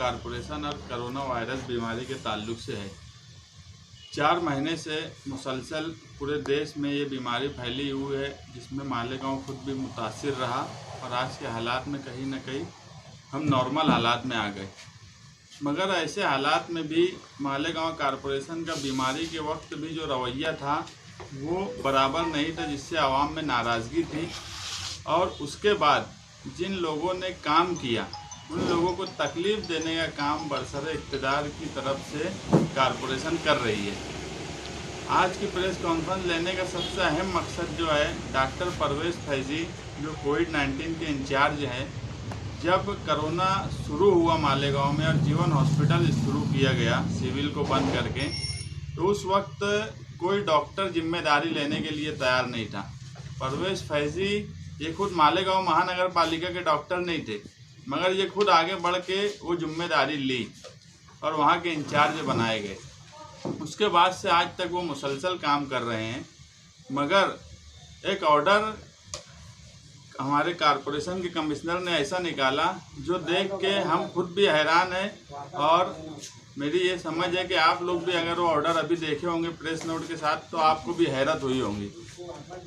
Corporation और corona virus बीमारी के ताल्लुक से है। 4 महीने से मुसलसल पूरे देश में ये बीमारी फैली हुई है, जिसमें मालेगांव खुद भी मुतासिर रहा और आज के हालात में कहीं ना कहीं हम नॉर्मल हालात में आ गए। मगर ऐसे हालात में भी मालेगांव कॉरपोरेशन का बीमारी के वक्त भी जो रवैया था वो बराबर नहीं था, जिससे आवाम में नाराज़गी थी। और उसके बाद जिन लोगों ने काम किया उन लोगों को तकलीफ़ देने का काम बरसरे इक़्तिदार की तरफ से कॉरपोरेशन कर रही है। आज की प्रेस कॉन्फ्रेंस लेने का सबसे अहम मकसद जो है, डॉक्टर परवेज़ फैज़ी जो कोविड-19 के इंचार्ज हैं, जब कोरोना शुरू हुआ मालेगांव में और जीवन हॉस्पिटल शुरू किया गया सिविल को बंद करके, तो उस वक्त कोई डॉक्टर जिम्मेदारी लेने के लिए तैयार नहीं था। परवेज़ फैज़ी ये खुद मालेगांव महानगर पालिका के डॉक्टर नहीं थे, मगर ये खुद आगे बढ़ के वो जिम्मेदारी ली और वहाँ के इंचार्ज बनाए गए। उसके बाद से आज तक वो मुसलसल काम कर रहे हैं। मगर एक ऑर्डर हमारे कॉरपोरेशन के कमिश्नर ने ऐसा निकाला जो देख के हम खुद भी हैरान हैं, और मेरी ये समझ है कि आप लोग भी अगर वो ऑर्डर अभी देखे होंगे प्रेस नोट के साथ तो आपको भी हैरत हुई होंगी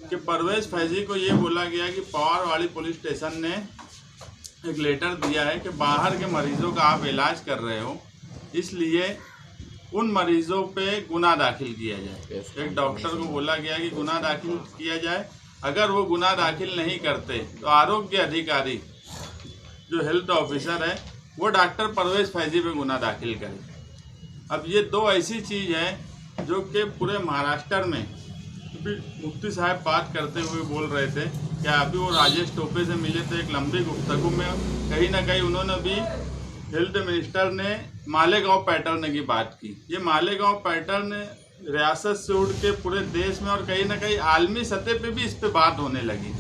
कि परवेज़ फैज़ी को ये बोला गया कि पवारवाड़ी पुलिस स्टेशन ने एक लेटर दिया है कि बाहर के मरीज़ों का आप इलाज कर रहे हो, इसलिए उन मरीज़ों पे गुनाह दाखिल किया जाए। एक डॉक्टर को बोला गया कि गुनाह दाखिल किया जाए। अगर वो गुनाह दाखिल नहीं करते तो आरोग्य अधिकारी जो हेल्थ ऑफिसर है वो डॉक्टर परवेज़ फैज़ी पे गुनाह दाखिल करे। अब ये दो ऐसी चीज़ है जो कि पूरे महाराष्ट्र में मुफ्ती साहब बात करते हुए बोल रहे थे कि अभी वो राजेश टोपे से मिले थे एक लंबी गुफ्तगू में, कहीं ना कहीं उन्होंने भी हेल्थ मिनिस्टर ने मालेगांव पैटर्न की बात की। ये मालेगांव पैटर्न रियासत से उड़ के पूरे देश में और कहीं ना कहीं आलमी सतह पे भी इस पे बात होने लगी।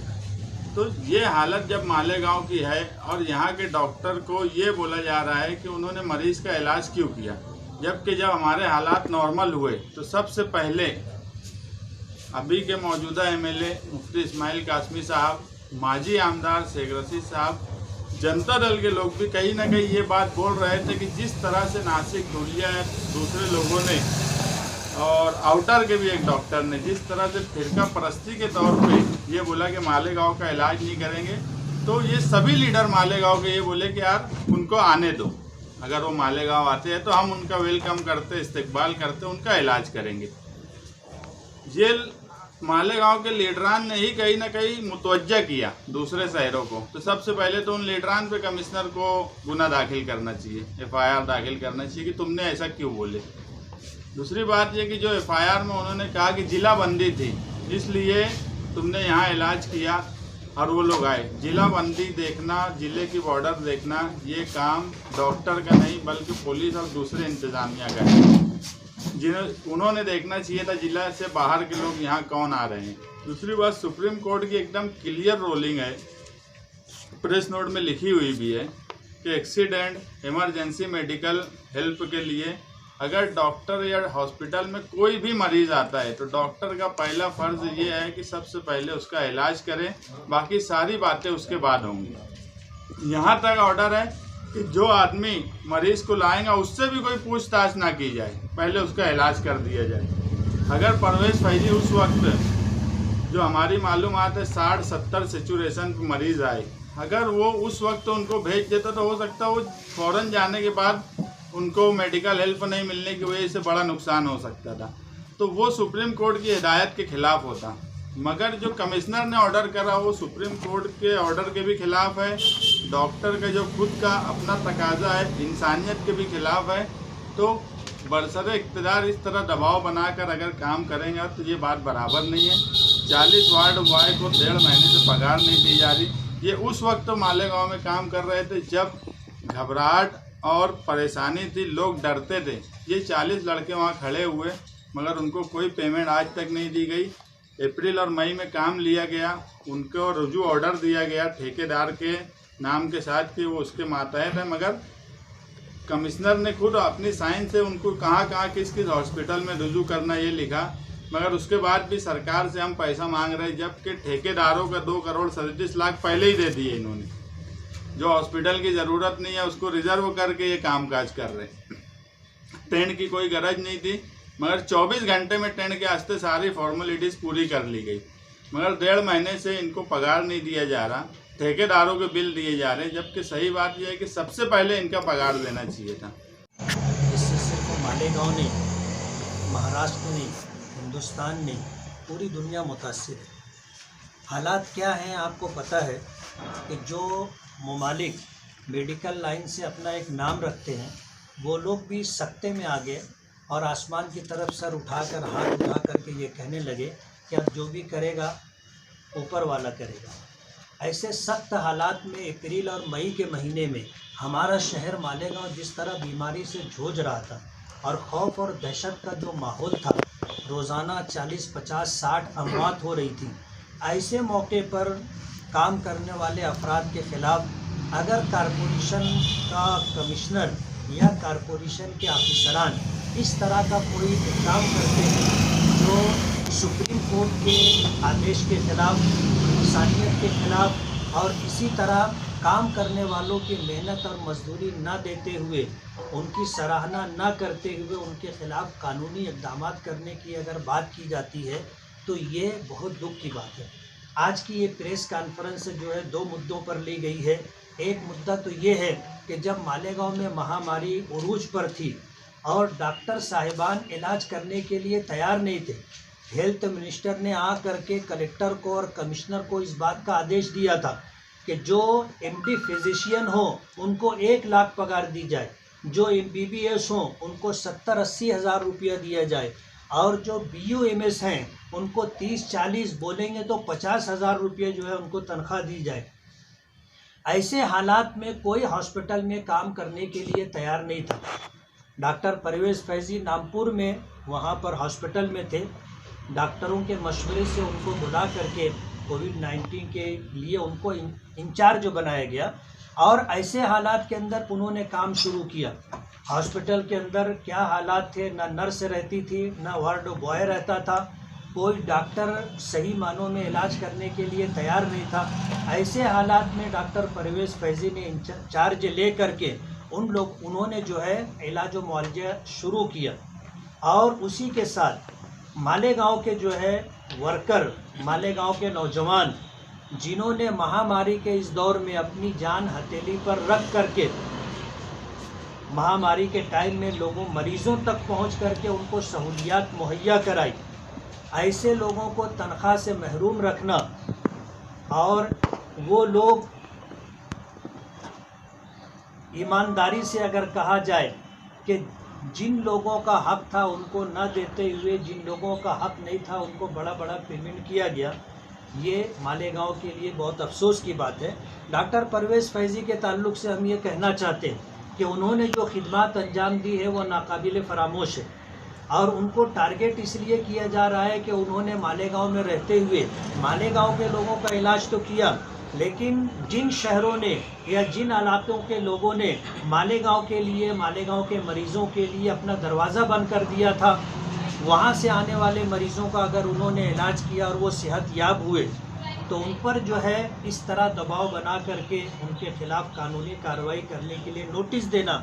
तो ये हालत जब मालेगांव की है और यहाँ के डॉक्टर को ये बोला जा रहा है कि उन्होंने मरीज़ का इलाज क्यों किया, जबकि जब हमारे हालात नॉर्मल हुए तो सबसे पहले अभी के मौजूदा एमएलए मुफ्ती इस्माइल कासमी साहब, माजी आमदार शेख रशीद साहब, जनता दल के लोग भी कहीं ना कहीं ये बात बोल रहे थे कि जिस तरह से नासिक धुलिया दूसरे लोगों ने और आउटर के भी एक डॉक्टर ने जिस तरह से फिरका परस्ती के तौर पे ये बोला कि मालेगांव का इलाज नहीं करेंगे, तो ये सभी लीडर मालेगांव के ये बोले कि यार उनको आने दो, अगर वो मालेगांव आते हैं तो हम उनका वेलकम करते, इस्तकबाल करते, उनका इलाज करेंगे। ये मालेगांव के लीडरान ने ही कहीं ना कहीं मुतवज्जा किया दूसरे शहरों को। तो सबसे पहले तो उन लीडरान पे कमिश्नर को गुनाह दाखिल करना चाहिए, FIR दाखिल करना चाहिए कि तुमने ऐसा क्यों बोले। दूसरी बात ये कि जो FIR में उन्होंने कहा कि जिला बंदी थी इसलिए तुमने यहाँ इलाज किया और वो लोग आए। जिला बंदी देखना, जिले की बॉर्डर देखना, ये काम डॉक्टर का नहीं बल्कि पुलिस और दूसरे इंतजामिया का है, जिन्हें उन्होंने देखना चाहिए था जिला से बाहर के लोग यहाँ कौन आ रहे हैं। दूसरी बात, सुप्रीम कोर्ट की एकदम क्लियर रूलिंग है, प्रेस नोट में लिखी हुई भी है कि एक्सीडेंट इमरजेंसी मेडिकल हेल्प के लिए अगर डॉक्टर या हॉस्पिटल में कोई भी मरीज़ आता है तो डॉक्टर का पहला फ़र्ज़ ये है कि सबसे पहले उसका इलाज करें, बाकी सारी बातें उसके बाद होंगी। यहाँ तक ऑर्डर है कि जो आदमी मरीज़ को लाएगा उससे भी कोई पूछताछ ना की जाए, पहले उसका इलाज कर दिया जाए। अगर परवेज़ फैज़ी उस वक्त जो हमारी मालूमात है 60-70 सेचुरेशन पर मरीज़ आए, अगर वो उस वक्त उनको भेज देता तो हो सकता है वो फ़ौरन जाने के बाद उनको मेडिकल हेल्प नहीं मिलने की वजह से बड़ा नुकसान हो सकता था, तो वो सुप्रीम कोर्ट की हिदायत के खिलाफ होता। मगर जो कमिश्नर ने ऑर्डर करा वो सुप्रीम कोर्ट के ऑर्डर के भी खिलाफ है, डॉक्टर का जो खुद का अपना तकाजा है इंसानियत के भी खिलाफ है। तो बरसरे इक़्तिदार इस तरह दबाव बनाकर अगर काम करेंगे तो ये बात बराबर नहीं है। 40 वार्ड बॉय को 1.5 महीने से पगार नहीं दी जा रही। ये उस वक्त तो मालेगांव में काम कर रहे थे जब घबराहट और परेशानी थी, लोग डरते थे। ये 40 लड़के वहाँ खड़े हुए मगर उनको कोई पेमेंट आज तक नहीं दी गई। अप्रैल और मई में काम लिया गया, उनको रुजू ऑर्डर दिया गया ठेकेदार के नाम के साथ कि वो उसके मातहत है, मगर कमिश्नर ने खुद अपनी साइन से उनको कहाँ किस किस हॉस्पिटल में रुजू करना ये लिखा, मगर उसके बाद भी सरकार से हम पैसा मांग रहे हैं, जबकि ठेकेदारों का 2 करोड़ 37 लाख पहले ही दे दिए इन्होंने। जो हॉस्पिटल की ज़रूरत नहीं है उसको रिजर्व करके ये कामकाज कर रहे हैं। टेंट की कोई गरज नहीं थी, मगर 24 घंटे में टेंट के वास्ते सारी फॉर्मेलिटीज़ पूरी कर ली गई, मगर 1.5 महीने से इनको पगार नहीं दिया जा रहा, ठेकेदारों के बिल दिए जा रहे हैं, जबकि सही बात यह है कि सबसे पहले इनका पगार देना चाहिए था। इससे सिर्फ मालेगांव नहीं, महाराष्ट्र नहीं, हिंदुस्तान नहीं, पूरी दुनिया मुतासिर है। हालात क्या हैं आपको पता है कि जो ममालिक मेडिकल लाइन से अपना एक नाम रखते हैं वो लोग भी सख्ते में आ गए और आसमान की तरफ सर उठाकर हाथ उठा करके ये कहने लगे कि अब जो भी करेगा ऊपर वाला करेगा। ऐसे सख्त हालात में अप्रैल और मई के महीने में हमारा शहर मालेगांव जिस तरह बीमारी से जूझ रहा था और खौफ और दहशत का जो माहौल था, रोज़ाना 40, 50, 60 अमवात हो रही थी। ऐसे मौके पर काम करने वाले अफराद के ख़िलाफ़ अगर कारपोरेशन का कमिश्नर या कारपोरेशन के ऑफिसरान इस तरह का कोई इक़दाम करते हैं जो सुप्रीम कोर्ट के आदेश के ख़िलाफ़, इंसानियत के ख़िलाफ़ और इसी तरह काम करने वालों की मेहनत और मजदूरी ना देते हुए, उनकी सराहना ना करते हुए उनके ख़िलाफ़ कानूनी इक़दाम करने की अगर बात की जाती है तो ये बहुत दुख की बात है। आज की ये प्रेस कॉन्फ्रेंस जो है 2 मुद्दों पर ली गई है। एक मुद्दा तो ये है कि जब मालेगांव में महामारी उरूज पर थी और डॉक्टर साहिबान इलाज करने के लिए तैयार नहीं थे, हेल्थ मिनिस्टर ने आ करके कलेक्टर को और कमिश्नर को इस बात का आदेश दिया था कि जो एमडी फिजिशियन हो उनको 1 लाख पगार दी जाए, जो MBBS हो उनको 70-80 हज़ार रुपया दिया जाए और जो BUMS हैं उनको 30-40 बोलेंगे तो 50 हज़ार रुपये जो है उनको तनख्वाह दी जाए। ऐसे हालात में कोई हॉस्पिटल में काम करने के लिए तैयार नहीं था। डॉक्टर परवेज़ फैज़ी नामपुर में वहाँ पर हॉस्पिटल में थे। डॉक्टरों के मशवरे से उनको बुला करके कोविड-19 के लिए उनको इंचार्ज बनाया गया और ऐसे हालात के अंदर उन्होंने काम शुरू किया। हॉस्पिटल के अंदर क्या हालात थे, ना नर्स रहती थी, ना वार्ड बॉय रहता था, कोई डॉक्टर सही मानों में इलाज करने के लिए तैयार नहीं था। ऐसे हालात में डॉक्टर परवेज़ फैज़ी ने इंचार्ज ले करके उन्होंने जो है इलाज व मुआवजा शुरू किया और उसी के साथ मालेगांव के जो है वर्कर, मालेगांव के नौजवान जिन्होंने महामारी के इस दौर में अपनी जान हथेली पर रख करके महामारी के टाइम में मरीज़ों तक पहुंच करके उनको सहूलियात मुहैया कराई, ऐसे लोगों को तनख्वाह से महरूम रखना और वो लोग ईमानदारी से अगर कहा जाए कि जिन लोगों का हक था उनको न देते हुए जिन लोगों का हक नहीं था उनको बड़ा बड़ा पेमेंट किया गया, ये मालेगांव के लिए बहुत अफसोस की बात है। डॉक्टर परवेज़ फैज़ी के ताल्लुक़ से हम ये कहना चाहते हैं कि उन्होंने जो खिदमत अंजाम दी है वो नाकाबिल फरामोश है और उनको टारगेट इसलिए किया जा रहा है कि उन्होंने मालेगांव में रहते हुए मालेगांव के लोगों का इलाज तो किया, लेकिन जिन शहरों ने या जिन इलाकों के लोगों ने मालेगांव के लिए, मालेगांव के मरीज़ों के लिए अपना दरवाज़ा बंद कर दिया था, वहां से आने वाले मरीज़ों का अगर उन्होंने इलाज किया और वो सेहत याब हुए तो उन पर जो है इस तरह दबाव बना करके उनके ख़िलाफ़ कानूनी कार्रवाई करने के लिए नोटिस देना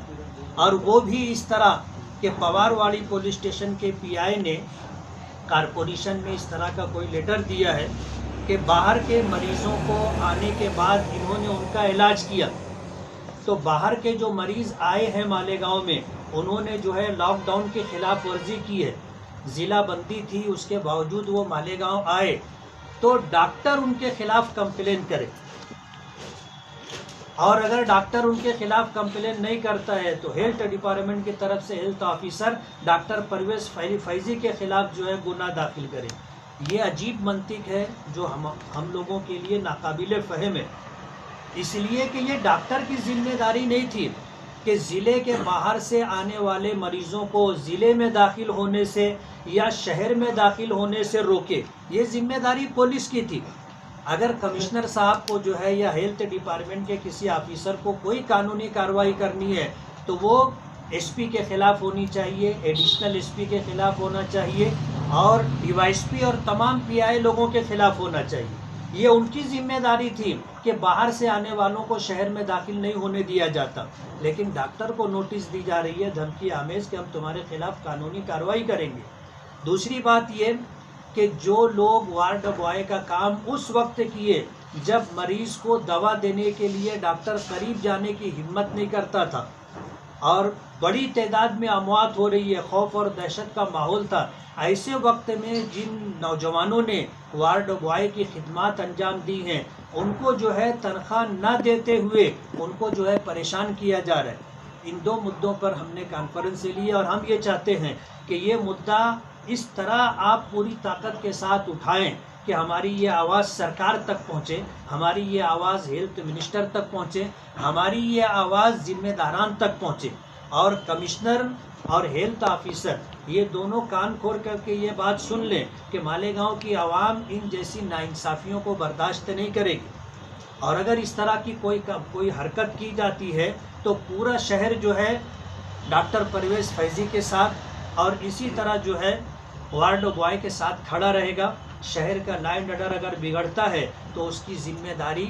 और वो भी इस तरह कि पवारवाड़ी पुलिस स्टेशन के PI ने कारपोरेशन में इस तरह का कोई लेटर दिया है कि बाहर के मरीज़ों को आने के बाद इन्होंने उनका इलाज किया, तो बाहर के जो मरीज़ आए हैं मालेगांव में उन्होंने जो है लॉकडाउन की खिलाफ वर्जी की है, ज़िला बंदी थी, उसके बावजूद वो मालेगांव आए, तो डॉक्टर उनके खिलाफ कंप्लेन करे और अगर डॉक्टर उनके खिलाफ कंप्लेन नहीं करता है तो हेल्थ डिपार्टमेंट की तरफ से health officer doctor Parvez Faizi के खिलाफ जो है गुनाह दाखिल करे। ये अजीब मंतिक है जो हम लोगों के लिए नाकाबिले फ़हम है, इसलिए कि ये डॉक्टर की जिम्मेदारी नहीं थी कि ज़िले के बाहर से आने वाले मरीज़ों को ज़िले में दाखिल होने से या शहर में दाखिल होने से रोके, ये जिम्मेदारी पुलिस की थी। अगर कमिश्नर साहब को जो है या हेल्थ डिपार्टमेंट के किसी ऑफिसर को कोई कानूनी कार्रवाई करनी है तो वो SP के ख़िलाफ़ होनी चाहिए, एडिशनल SP के ख़िलाफ़ होना चाहिए और DYSP और तमाम PI लोगों के ख़िलाफ़ होना चाहिए। ये उनकी जिम्मेदारी थी कि बाहर से आने वालों को शहर में दाखिल नहीं होने दिया जाता, लेकिन डॉक्टर को नोटिस दी जा रही है धमकी आमेज कि हम तुम्हारे खिलाफ कानूनी कार्रवाई करेंगे। दूसरी बात ये कि जो लोग वार्ड बॉय का काम उस वक्त किए जब मरीज को दवा देने के लिए डॉक्टर करीब जाने की हिम्मत नहीं करता था और बड़ी तादाद में अमवात हो रही है, खौफ और दहशत का माहौल था, ऐसे वक्त में जिन नौजवानों ने वार्ड बॉय की खिदमत अंजाम दी हैं उनको जो है तनख्वाह न देते हुए उनको जो है परेशान किया जा रहा है। इन दो मुद्दों पर हमने कॉन्फ्रेंस ली है और हम ये चाहते हैं कि ये मुद्दा इस तरह आप पूरी ताकत के साथ उठाएं कि हमारी ये आवाज़ सरकार तक पहुँचे, हमारी ये आवाज़ हेल्थ मिनिस्टर तक पहुँचे, हमारी ये आवाज़ जिम्मेदारान तक पहुँचे और कमिश्नर और हेल्थ ऑफिसर ये दोनों कान खोल करके ये बात सुन लें कि मालेगांव की आवाम इन जैसी नाइंसाफ़ियों को बर्दाश्त नहीं करेगी और अगर इस तरह की कोई हरकत की जाती है तो पूरा शहर जो है डॉक्टर परवेज़ फैज़ी के साथ और इसी तरह जो है वार्ड बॉय के साथ खड़ा रहेगा। शहर का लॉ एंड ऑर्डर अगर बिगड़ता है तो उसकी जिम्मेदारी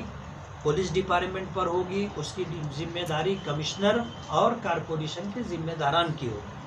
पुलिस डिपार्टमेंट पर होगी, उसकी जिम्मेदारी कमिश्नर और कारपोरेशन के जिम्मेदारान की होगी।